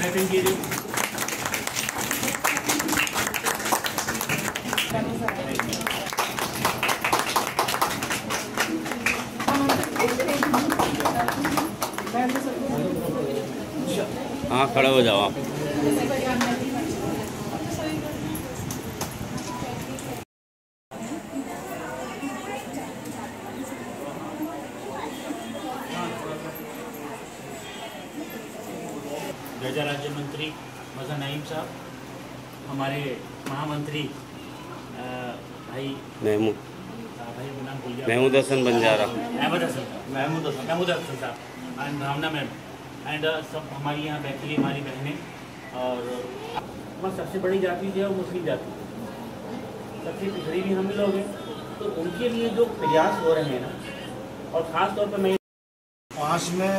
Clapping कीजिए। हाँ, खड़े हो जाओ आप। गृह राज्य मंत्री मज़ा नईम साहब, हमारे महामंत्री भाई महमूद हसन बंजारा, महमूद हसन साहब एंड भावना मैम एंड सब हमारी यहाँ बैठी है, हमारी बहनें। और हमारी सबसे बड़ी जाति जो है वो मुस्लिम जाति, सबसे पिछड़ी भी हम लोग हैं। तो उनके लिए जो प्रयास हो रहे हैं ना, और ख़ास तौर पर मैं 5 में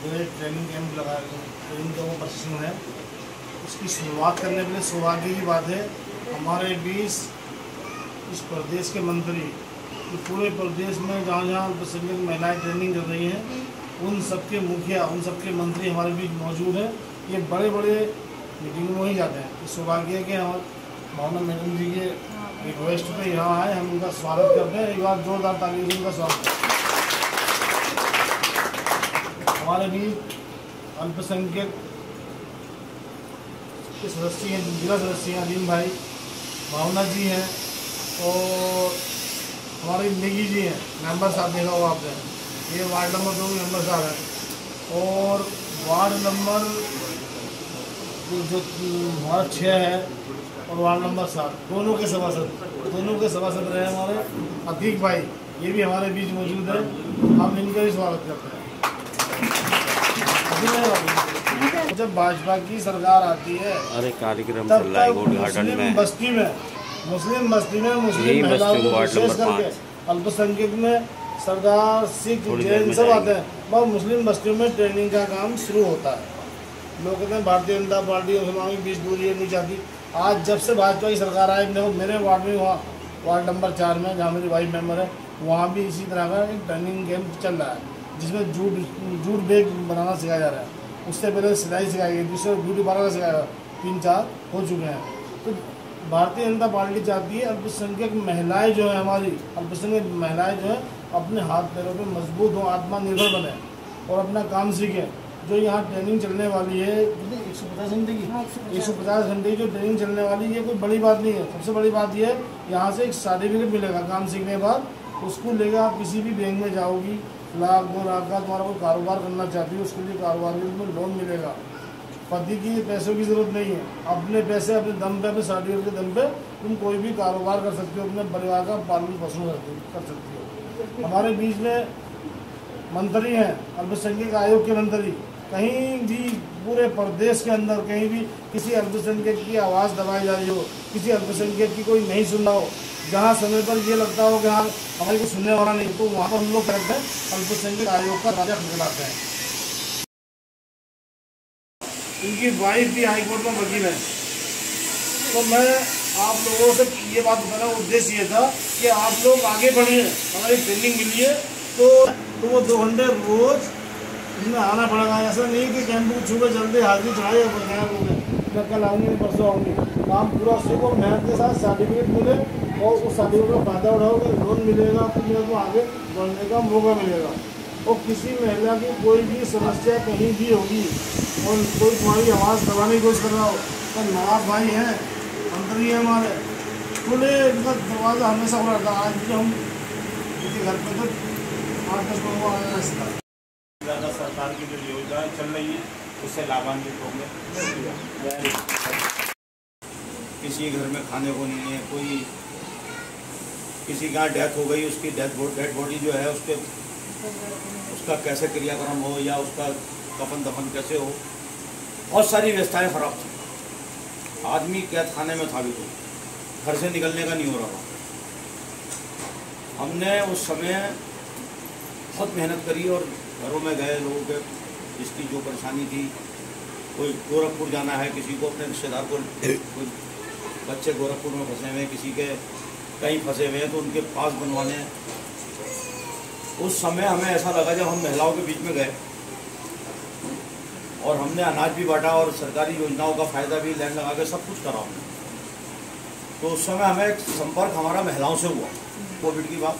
जो ट्रेनिंग कैंप लगा, ट्रेनिंग का वो प्रशिक्षण है, उसकी शुरुआत करने के लिए सौभाग्य की बात है हमारे बीच इस प्रदेश के मंत्री, तो पूरे प्रदेश में जहाँ जहाँ अल्पसंख्यक महिलाएं ट्रेनिंग कर रही हैं उन सबके मुखिया, उन सबके मंत्री हमारे बीच मौजूद हैं। ये बड़े बड़े मीटिंग में ही जाते हैं। इस सौभाग्य है कि हम भावना मैडम जी के रिक्वेस्ट पे यहाँ आए, हम उनका स्वागत करते हैं। एक बार जोरदार तालियों से उनका स्वागत करते हैं। हमारे भी अल्पसंख्यक के सदस्य हैं, जिला सदस्य हैं अलीम भाई, भावना जी हैं और हमारे नेगी जी हैं, मेंबर साहब देखा हुआ आपने, ये वार्ड नंबर 2 मेंबर साहब हैं, और वार्ड नंबर जो हमारा 6 है और वार्ड नंबर 7 दोनों के सभासद रहे हमारे अतीक भाई, ये भी हमारे बीच मौजूद है। हम इनका भी स्वागत करते हैं। जब भाजपा की सरकार आती है, अरे कार्यक्रम चल रहा है उद्घाटन में, मुस्लिम बस्ती में मुस्लिम महिलाओं को विशेष करके अल्पसंख्यक में सरदार, सिख, जैन सब आते हैं, वह मुस्लिम बस्तियों में ट्रेनिंग का काम शुरू होता है। लोग कहते हैं भारतीय जनता पार्टी मुसलमानों के बीच दूरी नहीं चाहती। आज जब से भाजपा की सरकार आई, मेरे वार्ड में, वहाँ वार्ड नंबर 4 में जहाँ मेरी वाइफ मेंबर है, वहाँ भी इसी तरह का एक ट्रेनिंग कैंप चल रहा है, जिसमें जूट बैग बनाना सिखाया जा रहा है। उससे पहले सिलाई सिखाई गई, दूसरे ब्यूटी पार्लर सिखाया, 3-4 हो चुके हैं। तो भारतीय जनता पार्टी चाहती है अल्पसंख्यक महिलाएं जो है, हमारी अल्पसंख्यक महिलाएं जो है अपने हाथ पैरों पे मजबूत हो, आत्मनिर्भर बने और अपना काम सीखें। जो यहाँ ट्रेनिंग चलने वाली है 150 घंटे की, 150 घंटे की जो ट्रेनिंग चलने वाली है, ये कोई बड़ी बात नहीं है। सबसे बड़ी बात ये है, यहाँ से एक सर्टिफिकेट मिलेगा काम सीखने के बाद, उसको लेकर आप किसी भी बैंक में जाओगी, 1 लाख 2 लाख का तुम्हारा कोई कारोबार करना चाहती हो, उसके लिए कारोबार के लिए लोन मिलेगा। पति की पैसों की ज़रूरत नहीं है, अपने पैसे अपने दम पे, अपने सर्टिफिकेट के दम पे तुम कोई भी कारोबार कर सकते हो, अपने परिवार का पालन पोषण कर सकते हो। हमारे बीच में मंत्री हैं, अल्पसंख्यक आयोग के मंत्री, कहीं भी पूरे प्रदेश के अंदर कहीं भी किसी अल्पसंख्यक की आवाज़ दबाई जा रही हो, किसी अल्पसंख्यक की कोई नहीं सुन रहा हो, जहाँ समय पर ये लगता हो कि हाँ हमारी को सुनने वाला नहीं, तो वहाँ पर हम लोग करते हैं अल्पसंख्यक आयोग का राजा खिलाते हैं। इनकी वाइफ भी हाईकोर्ट में वकील है। तो मैं आप लोगों से ये बात बताना उद्देश्य ये था कि आप लोग आगे बढ़िए, हमारी ट्रेनिंग मिली है तो वो 2 घंटे रोज इसमें आना पड़ेगा। ऐसा नहीं कि कैंप को छू के जल्दी हाजिरी चढ़ाई मैं कल आऊँगी परसों आऊँगी, काम पूरा सीखो, मेहनत के साथ सर्टिफिकेट मिले और उस सर्टिफिकेट का फायदा उठाओगे, लोन मिलेगा, तो आगे बढ़ने का मौका मिलेगा। और किसी महिला की कोई भी समस्या कहीं भी होगी और कोई तुम्हारी आवाज़ दबाने की कोशिश कर रहा हो, तो नवाब भाई हैं, मंत्री हैं हमारे, खुले इनका दरवाज़ा हमेशा खुला रहता है। आज भी हम किसी घर पर तो 8-10 लोगों को आना सीखा। ज़्यादा सरकार की जो योजनाएं चल रही है उससे लाभान्वित होंगे। किसी घर में खाने को नहीं है, कोई किसी का डेथ हो गई, उसकी डेड बॉडी जो है उसका कैसे क्रियाक्रम हो या उसका कफन दफन कैसे हो, बहुत सारी व्यवस्थाएं खराब थी। आदमी कैद खाने में था, भी तो घर से निकलने का नहीं हो रहा। हमने उस समय बहुत मेहनत करी और घरों में गए, लोगों के जिसकी जो परेशानी थी, कोई गोरखपुर जाना है, किसी को अपने रिश्तेदार को, कोई बच्चे गोरखपुर में फंसे हुए हैं, किसी के कहीं फंसे हुए हैं, तो उनके पास बनवाने। उस समय हमें ऐसा लगा जब हम महिलाओं के बीच में गए और हमने अनाज भी बांटा और सरकारी योजनाओं का फ़ायदा भी लैंड लगा के सब कुछ करा हमने। तो उस समय हमें एक संपर्क हमारा महिलाओं से हुआ, कोविड की बात।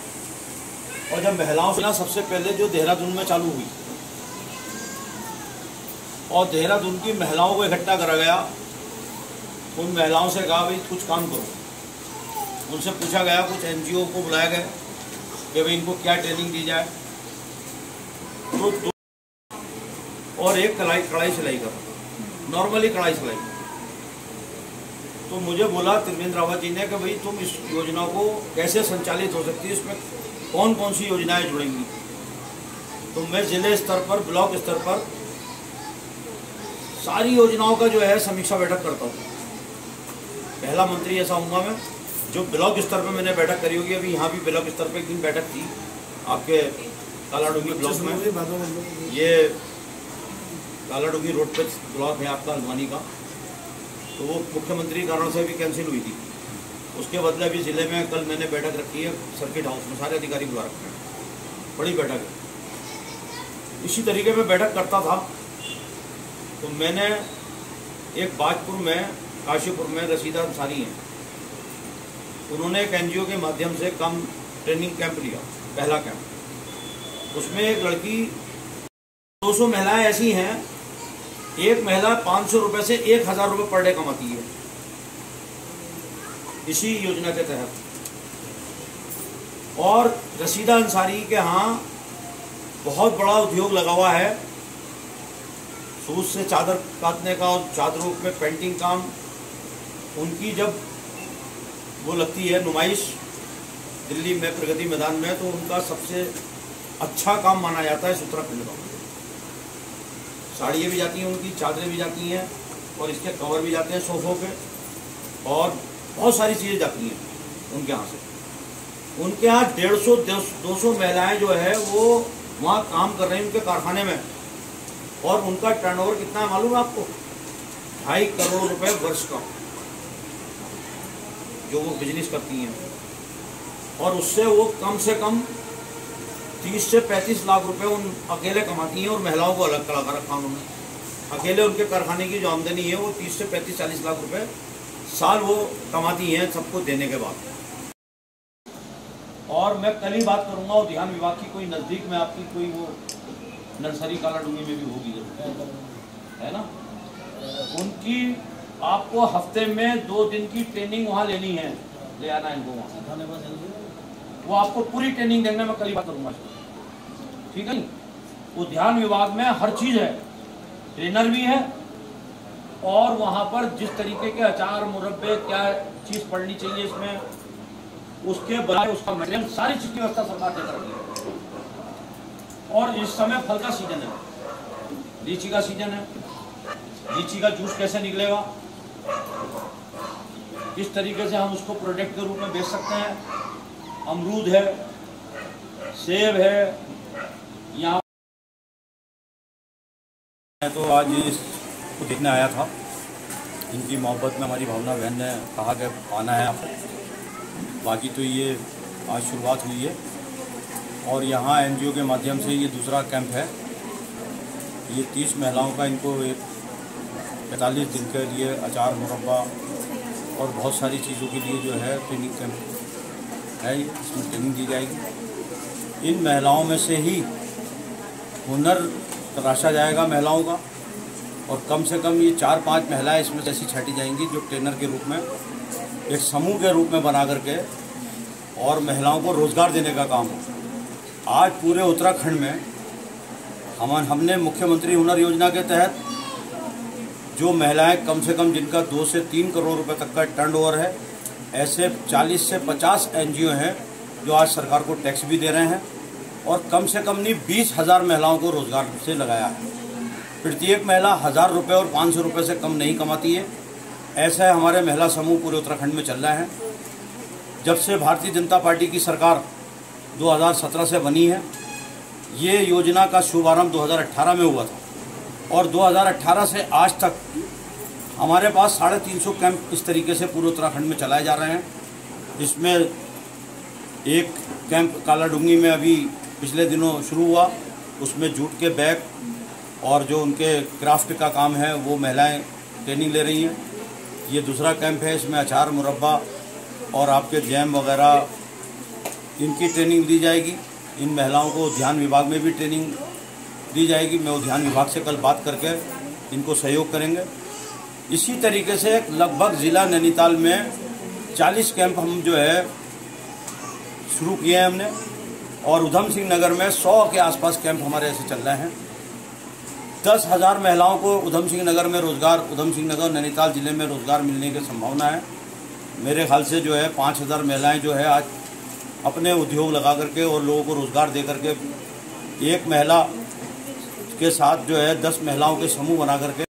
और जब महिलाओं से ना सबसे पहले जो देहरादून में चालू हुई और देहरादून की महिलाओं को इकट्ठा करा गया, उन महिलाओं से कहा भाई कुछ काम करो। उनसे पूछा गया, कुछ एनजीओ को बुलाया गया कि भाई इनको क्या ट्रेनिंग दी जाए। तो और एक कढ़ाई सिलाई का, नॉर्मली कढ़ाई सिलाई। तो मुझे बोला त्रिवेंद्र रावत जी ने कि भाई तुम इस योजना को कैसे संचालित हो सकती है, इसमें कौन कौन सी योजनाएं जुड़ेंगी। तो मैं जिले स्तर पर, ब्लॉक स्तर पर सारी योजनाओं का जो है समीक्षा बैठक करता हूँ। पहला मंत्री ऐसा हूँगा मैं जो ब्लॉक स्तर पर मैंने बैठक करी होगी। अभी यहाँ भी ब्लॉक स्तर पर एक दिन बैठक थी आपके कालाडूंगी ब्लॉक में। ये कालाडूंगी रोड पे ब्लॉक है आपका हल्द्वानी का, तो वो मुख्यमंत्री कारण से भी कैंसिल हुई थी। उसके बदले अभी ज़िले में कल मैंने बैठक रखी है सर्किट हाउस में, सारे अधिकारी बुला रखे हैं, बड़ी बैठक है। इसी तरीके में बैठक करता था। तो मैंने एक बाजपुर में, काशीपुर में रसीदा अंसारी हैं, उन्होंने एक एनजीओ के माध्यम से कम ट्रेनिंग कैंप लिया, पहला कैंप। उसमें एक लड़की, 200 महिलाएं ऐसी हैं, एक महिला 500 रुपये से 1000 रुपये पर डे कमाती है इसी योजना के तहत। और रसीदा अंसारी के यहाँ बहुत बड़ा उद्योग लगा हुआ है, सूत से चादर काटने का और चादरों में पेंटिंग काम। उनकी जब वो लगती है नुमाइश दिल्ली में प्रगति मैदान में, तो उनका सबसे अच्छा काम माना जाता है उत्तराखंड का। साड़ियाँ भी जाती हैं उनकी, चादरें भी जाती हैं और इसके कवर भी जाते हैं सोफ़ों पे, और बहुत सारी चीज़ें जाती हैं उनके यहाँ से। उनके यहाँ 150-200 महिलाएं जो है वो वहाँ काम कर रही हैं उनके कारखाने में। और उनका टर्नओवर कितना है मालूम है आपको? 2.5 करोड़ रुपए वर्ष का जो वो बिजनेस करती हैं। और उससे वो कम से कम 30 से 35 लाख रुपए उन अकेले कमाती हैं, और महिलाओं को अलग करा रखा उन्होंने। अकेले उनके कारखाने की जो आमदनी है वो 30 से 35-40 लाख रुपए साल वो कमाती हैं, सबको देने के बाद। और मैं कल ही बात करूंगा उद्यान विभाग की, कोई नज़दीक में आपकी कोई वो नर्सरी कालाडूंगी में भी होगी जरूर, है ना? उनकी आपको हफ्ते में 2 दिन की ट्रेनिंग वहाँ लेनी है, ले आना है इनको वहाँ, वो आपको पूरी ट्रेनिंग देने में कल ही बात करूँगा, ठीक है? उद्यान विभाग में हर चीज़ है, ट्रेनर भी है, और वहाँ पर जिस तरीके के अचार मुरब्बे क्या चीज़ पड़नी चाहिए इसमें, उसके बजाय उसका मटेरियल, सारी चीज़ की व्यवस्था सरकार दे रही है। और इस समय फल का सीजन है, लीची का सीजन है, लीची का जूस कैसे निकलेगा, किस तरीके से हम उसको प्रोडक्ट के रूप में बेच सकते हैं। अमरूद है, सेब है, यहाँ तो आज इसको देखने आया था। इनकी मोहब्बत में हमारी भावना बहन ने कहा कि आना है आपको। बाकी तो ये आज शुरुआत हुई है, और यहाँ एनजीओ के माध्यम से ये दूसरा कैंप है। ये 30 महिलाओं का, इनको 45 दिन के लिए अचार मुरब्बा और बहुत सारी चीज़ों के लिए जो है ट्रेनिंग कैंप है, इसमें ट्रेनिंग दी जाएगी। इन महिलाओं में से ही हुनर तराशा जाएगा महिलाओं का, और कम से कम ये 4-5 महिलाएं इसमें ऐसी छाटी जाएंगी जो ट्रेनर के रूप में, एक समूह के रूप में बना करके और महिलाओं को रोज़गार देने का काम हो। आज पूरे उत्तराखंड में हमने मुख्यमंत्री हुनर योजना के तहत जो महिलाएं कम से कम जिनका 2 से 3 करोड़ रुपए तक का टर्नओवर है, ऐसे 40 से 50 एनजीओ हैं जो आज सरकार को टैक्स भी दे रहे हैं, और कम से कम नहीं 20,000 महिलाओं को रोज़गार से लगाया है। प्रत्येक महिला 1000 रुपये और 500 रुपये से कम नहीं कमाती है। ऐसा हमारे महिला समूह पूरे उत्तराखंड में चल रहा है। जब से भारतीय जनता पार्टी की सरकार 2017 से बनी है, ये योजना का शुभारंभ 2018 में हुआ था, और 2018 से आज तक हमारे पास 350 कैंप इस तरीके से पूरे उत्तराखंड में चलाए जा रहे हैं। इसमें एक कैंप कालाडूंगी में अभी पिछले दिनों शुरू हुआ, उसमें जूट के बैग और जो उनके क्राफ्ट का काम है वो महिलाएं ट्रेनिंग ले रही हैं। ये दूसरा कैंप है, इसमें अचार, मुरब्बा और आपके जैम वगैरह इनकी ट्रेनिंग दी जाएगी। इन महिलाओं को उद्यान विभाग में भी ट्रेनिंग दी जाएगी। मैं उद्यान विभाग से कल बात करके इनको सहयोग करेंगे। इसी तरीके से लगभग ज़िला नैनीताल में 40 कैंप हम जो है शुरू किए हैं हमने, और उधम सिंह नगर में 100 के आसपास कैंप हमारे ऐसे चल रहे हैं। 10,000 महिलाओं को उधम सिंह नगर में रोज़गार, उधम सिंह नगर नैनीताल ज़िले में रोज़गार मिलने की संभावना है। मेरे ख्याल से जो है 5,000 महिलाएं जो है आज अपने उद्योग लगा करके और लोगों को रोज़गार दे करके, एक महिला के साथ जो है 10 महिलाओं के समूह बना करके